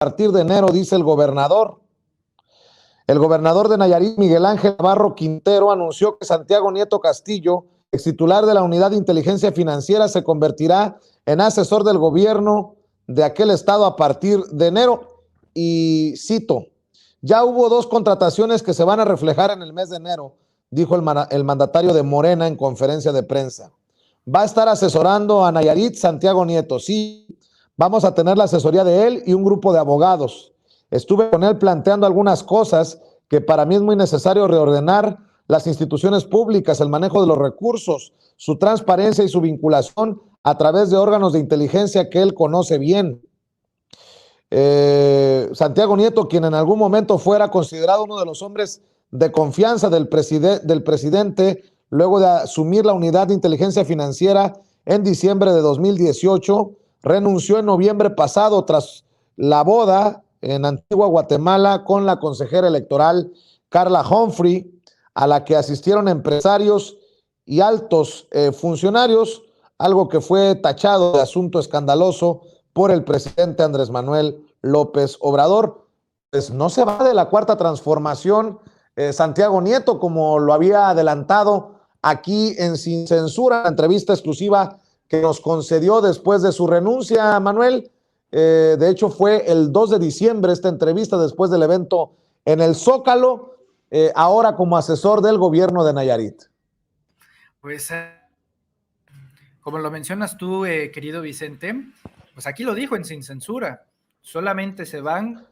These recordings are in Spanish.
a partir de enero, dice el gobernador. El gobernador de Nayarit, Miguel Ángel Navarro Quintero, anunció que Santiago Nieto Castillo, ex titular de la Unidad de Inteligencia Financiera, se convertirá en asesor del gobierno de aquel estado a partir de enero. Y cito, ya hubo 2 contrataciones que se van a reflejar en el mes de enero, dijo el mandatario de Morena en conferencia de prensa. Va a estar asesorando a Nayarit Santiago Nieto. Sí, vamos a tener la asesoría de él y un grupo de abogados. Estuve con él planteando algunas cosas que para mí es muy necesario reordenar las instituciones públicas, el manejo de los recursos, su transparencia y su vinculación a través de órganos de inteligencia que él conoce bien. Santiago Nieto, quien en algún momento fuera considerado uno de los hombres de confianza del presidente, luego de asumir la unidad de inteligencia financiera en diciembre de 2018, renunció en noviembre pasado tras la boda en Antigua Guatemala con la consejera electoral Carla Humphrey, a la que asistieron empresarios y altos funcionarios, algo que fue tachado de asunto escandaloso por el presidente Andrés Manuel López Obrador. Pues no se va de la cuarta transformación Santiago Nieto, como lo había adelantado aquí en Sin Censura, la entrevista exclusiva que nos concedió después de su renuncia, Manuel. De hecho, fue el 2 de diciembre esta entrevista después del evento en el Zócalo, ahora como asesor del gobierno de Nayarit. Pues, como lo mencionas tú, querido Vicente, pues aquí lo dijo en Sin Censura, solamente se van,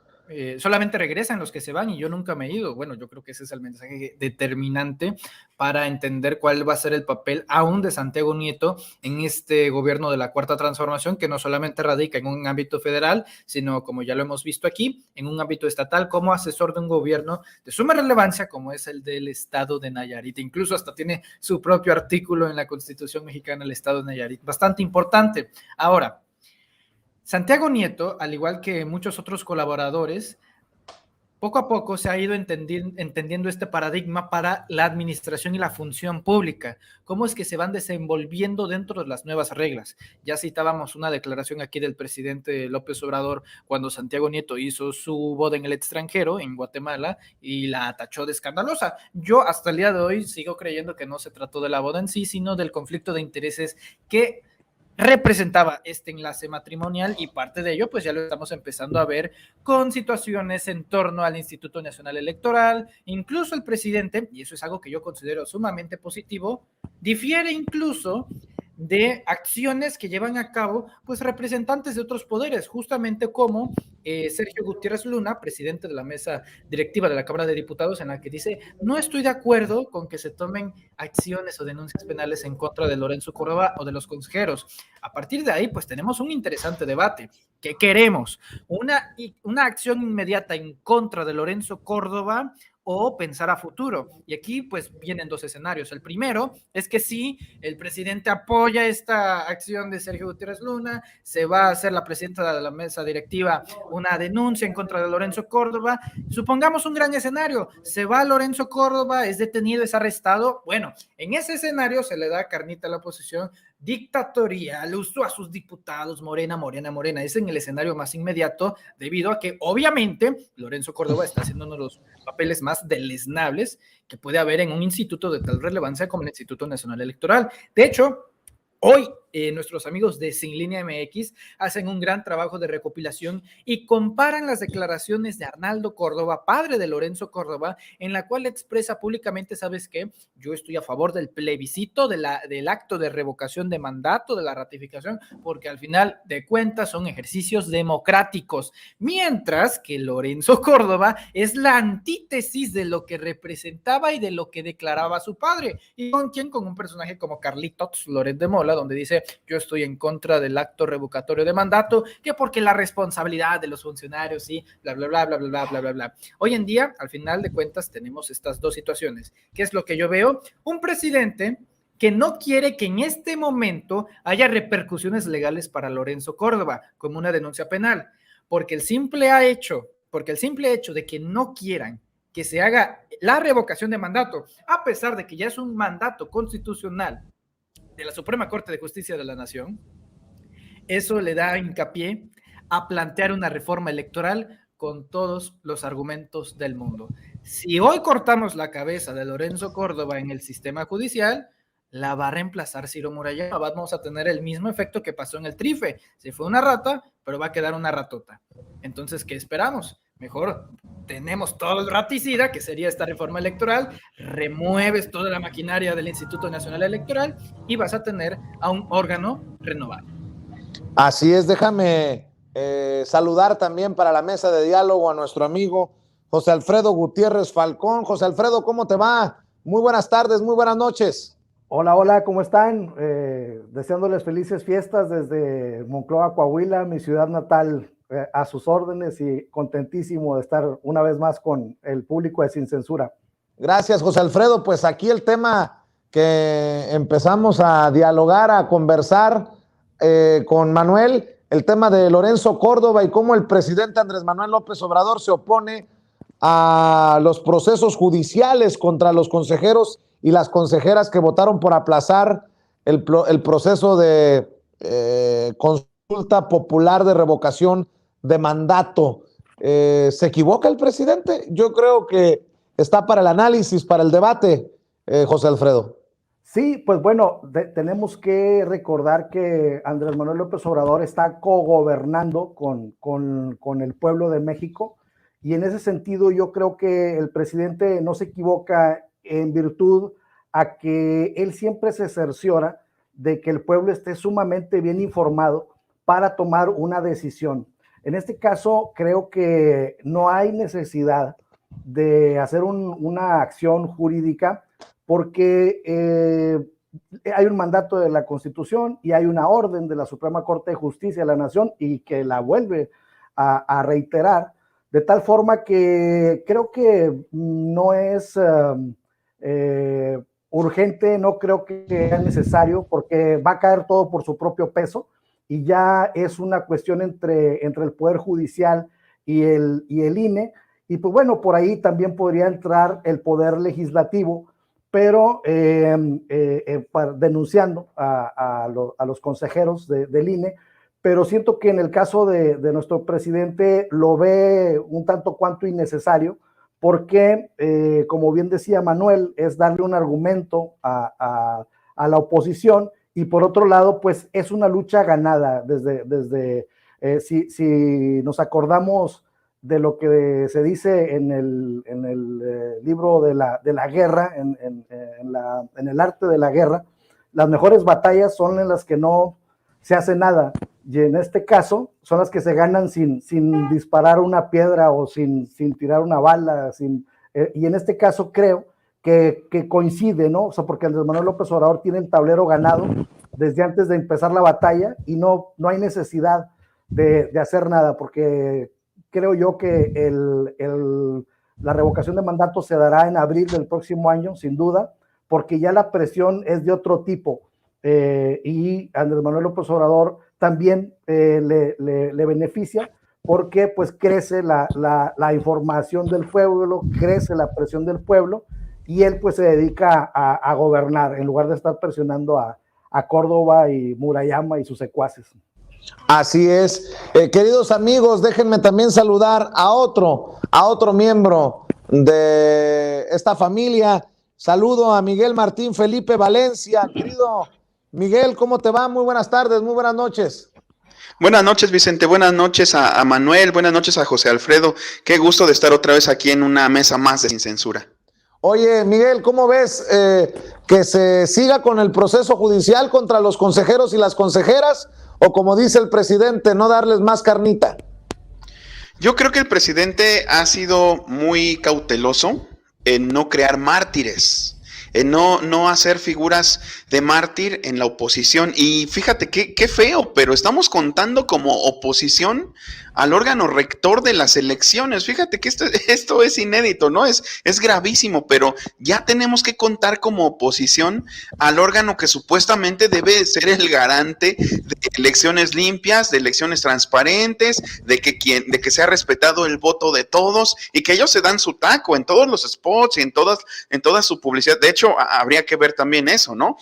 solamente regresan los que se van y yo nunca me he ido. Bueno, yo creo que ese es el mensaje determinante para entender cuál va a ser el papel aún de Santiago Nieto en este gobierno de la Cuarta Transformación, que no solamente radica en un ámbito federal, sino, como ya lo hemos visto aquí, en un ámbito estatal como asesor de un gobierno de suma relevancia como es el del estado de Nayarit. Incluso hasta tiene su propio artículo en la Constitución mexicana, el estado de Nayarit, bastante importante. Ahora, Santiago Nieto, al igual que muchos otros colaboradores, poco a poco se ha ido entendiendo este paradigma para la administración y la función pública, cómo es que se van desenvolviendo dentro de las nuevas reglas. Ya citábamos una declaración aquí del presidente López Obrador cuando Santiago Nieto hizo su boda en el extranjero, en Guatemala, y la tachó de escandalosa. Yo hasta el día de hoy sigo creyendo que no se trató de la boda en sí, sino del conflicto de intereses que representaba este enlace matrimonial, y parte de ello pues ya lo estamos empezando a ver con situaciones en torno al Instituto Nacional Electoral. Incluso el presidente, y eso es algo que yo considero sumamente positivo, difiere incluso de acciones que llevan a cabo pues representantes de otros poderes, justamente como Sergio Gutiérrez Luna, presidente de la mesa directiva de la Cámara de Diputados, en la que dice: no estoy de acuerdo con que se tomen acciones o denuncias penales en contra de Lorenzo Córdoba o de los consejeros. A partir de ahí pues tenemos un interesante debate. ¿Qué queremos? ¿Una acción inmediata en contra de Lorenzo Córdoba o pensar a futuro? Y aquí pues vienen 2 escenarios. El primero es que sí, el presidente apoya esta acción de Sergio Gutiérrez Luna, se va a hacer la presidenta de la mesa directiva una denuncia en contra de Lorenzo Córdoba. Supongamos un gran escenario, se va Lorenzo Córdoba, es detenido, es arrestado. Bueno, en ese escenario se le da carnita a la oposición dictatorial, usó a sus diputados, Morena. Es en el escenario más inmediato, debido a que obviamente Lorenzo Córdoba está haciendo uno de los papeles más deleznables que puede haber en un instituto de tal relevancia como el Instituto Nacional Electoral. De hecho, hoy nuestros amigos de Sin Línea MX hacen un gran trabajo de recopilación y comparan las declaraciones de Arnaldo Córdoba, padre de Lorenzo Córdoba, en la cual expresa públicamente: ¿sabes qué? Yo estoy a favor del plebiscito, del acto de revocación de mandato, de la ratificación, porque al final de cuentas son ejercicios democráticos, mientras que Lorenzo Córdoba es la antítesis de lo que representaba y de lo que declaraba su padre. ¿Y con quién? Con un personaje como Carlitos Loret de Mola, donde dice: yo estoy en contra del acto revocatorio de mandato, que porque la responsabilidad de los funcionarios, sí, bla, bla, bla, bla, bla, bla, bla, bla. Hoy en día, al final de cuentas, tenemos estas 2 situaciones. ¿Qué es lo que yo veo? Un presidente que no quiere que en este momento haya repercusiones legales para Lorenzo Córdoba, como una denuncia penal, porque el simple hecho de que no quieran que se haga la revocación de mandato, a pesar de que ya es un mandato constitucional de la Suprema Corte de Justicia de la Nación, eso le da hincapié a plantear una reforma electoral con todos los argumentos del mundo. Si hoy cortamos la cabeza de Lorenzo Córdoba en el sistema judicial, la va a reemplazar Ciro Murayama. Vamos a tener el mismo efecto que pasó en el Trife. Se fue una rata, pero va a quedar una ratota. Entonces, ¿qué esperamos? Mejor tenemos todo el raticida, que sería esta reforma electoral, remueves toda la maquinaria del Instituto Nacional Electoral y vas a tener a un órgano renovado. Así es, déjame saludar también para la mesa de diálogo a nuestro amigo José Alfredo Gutiérrez Falcón. José Alfredo, ¿cómo te va? Muy buenas tardes, muy buenas noches. Hola, hola, ¿cómo están? Deseándoles felices fiestas desde Monclova, Coahuila, mi ciudad natal, a sus órdenes y contentísimo de estar una vez más con el público de Sin Censura. Gracias, José Alfredo. Pues aquí el tema que empezamos a dialogar, a conversar con Manuel, el tema de Lorenzo Córdoba y cómo el presidente Andrés Manuel López Obrador se opone a los procesos judiciales contra los consejeros y las consejeras que votaron por aplazar el proceso de consulta popular de revocación de mandato. ¿Se equivoca el presidente? Yo creo que está para el análisis, para el debate, José Alfredo. Sí, pues bueno, tenemos que recordar que Andrés Manuel López Obrador está cogobernando con el pueblo de México, y en ese sentido yo creo que el presidente no se equivoca en virtud a que él siempre se cerciora de que el pueblo esté sumamente bien informado para tomar una decisión. En este caso, creo que no hay necesidad de hacer una acción jurídica porque hay un mandato de la Constitución y hay una orden de la Suprema Corte de Justicia de la Nación y que la vuelve a reiterar, de tal forma que creo que no es urgente, no creo que sea necesario, porque va a caer todo por su propio peso y ya es una cuestión entre el Poder Judicial y el INE, y pues bueno, por ahí también podría entrar el Poder Legislativo, pero denunciando a los consejeros del INE, pero siento que en el caso de nuestro presidente lo ve un tanto cuanto innecesario, porque, como bien decía Manuel, es darle un argumento a la oposición, y por otro lado, pues es una lucha ganada si nos acordamos de lo que se dice en el libro de la guerra, en el arte de la guerra, las mejores batallas son en las que no se hace nada, y en este caso son las que se ganan sin disparar una piedra o sin tirar una bala, y en este caso creo que coincide, ¿no? O sea, porque Andrés Manuel López Obrador tiene el tablero ganado desde antes de empezar la batalla y no hay necesidad de hacer nada, porque creo yo que la revocación de mandato se dará en abril del próximo año, sin duda, porque ya la presión es de otro tipo, y Andrés Manuel López Obrador también le beneficia, porque pues crece la información del pueblo, crece la presión del pueblo, y él pues se dedica a gobernar en lugar de estar presionando a Córdoba y Murayama y sus secuaces. Así es. Queridos amigos, déjenme también saludar a otro miembro de esta familia. Saludo a Miguel Martín Felipe Valencia. Querido Miguel, ¿cómo te va? Muy buenas tardes, muy buenas noches. Buenas noches, Vicente. Buenas noches a Manuel. Buenas noches a José Alfredo. Qué gusto de estar otra vez aquí en una mesa más de Sin Censura. Oye, Miguel, ¿cómo ves que se siga con el proceso judicial contra los consejeros y las consejeras? O como dice el presidente, no darles más carnita. Yo creo que el presidente ha sido muy cauteloso en no crear mártires, en no hacer figuras de mártir en la oposición. Y fíjate qué feo, pero estamos contando como oposición al órgano rector de las elecciones. Fíjate que esto es inédito, ¿no? Es gravísimo, pero ya tenemos que contar como oposición al órgano que supuestamente debe ser el garante de elecciones limpias, de elecciones transparentes, de que sea respetado el voto de todos, y que ellos se dan su taco en todos los spots y en toda su publicidad. De hecho, habría que ver también eso, ¿no?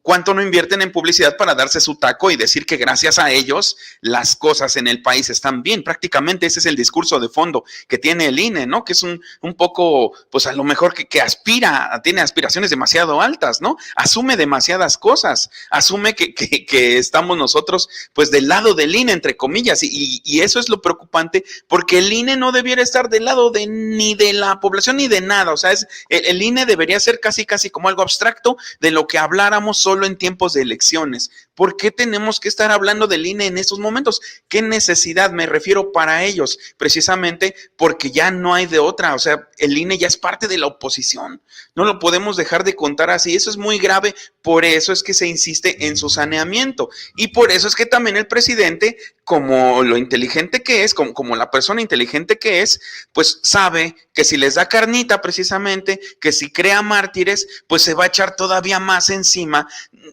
¿Cuánto no invierten en publicidad para darse su taco y decir que gracias a ellos las cosas en el país están bien? Prácticamente ese es el discurso de fondo que tiene el INE, ¿no? Que es un poco, pues a lo mejor que tiene aspiraciones demasiado altas, ¿no? Asume demasiadas cosas, asume que estamos nosotros, pues del lado del INE, entre comillas, y eso es lo preocupante, porque el INE no debiera estar del lado ni de la población ni de nada. O sea, el INE debería ser casi como algo abstracto de lo que habláramos solo en tiempos de elecciones. ¿Por qué tenemos que estar hablando del INE en estos momentos? ¿Qué necesidad me refiero para ellos? Precisamente porque ya no hay de otra. O sea, el INE ya es parte de la oposición. No lo podemos dejar de contar así. Eso es muy grave. Por eso es que se insiste en su saneamiento. Y por eso es que también el presidente, como lo inteligente que es, como la persona inteligente que es, pues sabe que si les da carnita precisamente, que si crea mártires, pues se va a echar todavía más encima,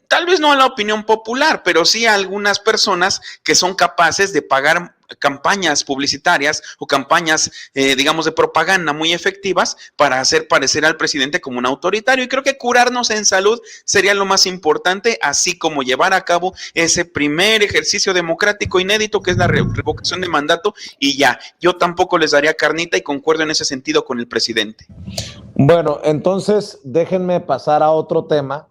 tal vez no a la opinión popular, pero sí a algunas personas que son capaces de pagar campañas publicitarias o campañas, digamos, de propaganda muy efectivas para hacer parecer al presidente como un autoritario. Y creo que curarnos en salud sería lo más importante, así como llevar a cabo ese primer ejercicio democrático inédito que es la revocación de mandato, y ya, yo tampoco les daría carnita y concuerdo en ese sentido con el presidente. Bueno, entonces déjenme pasar a otro tema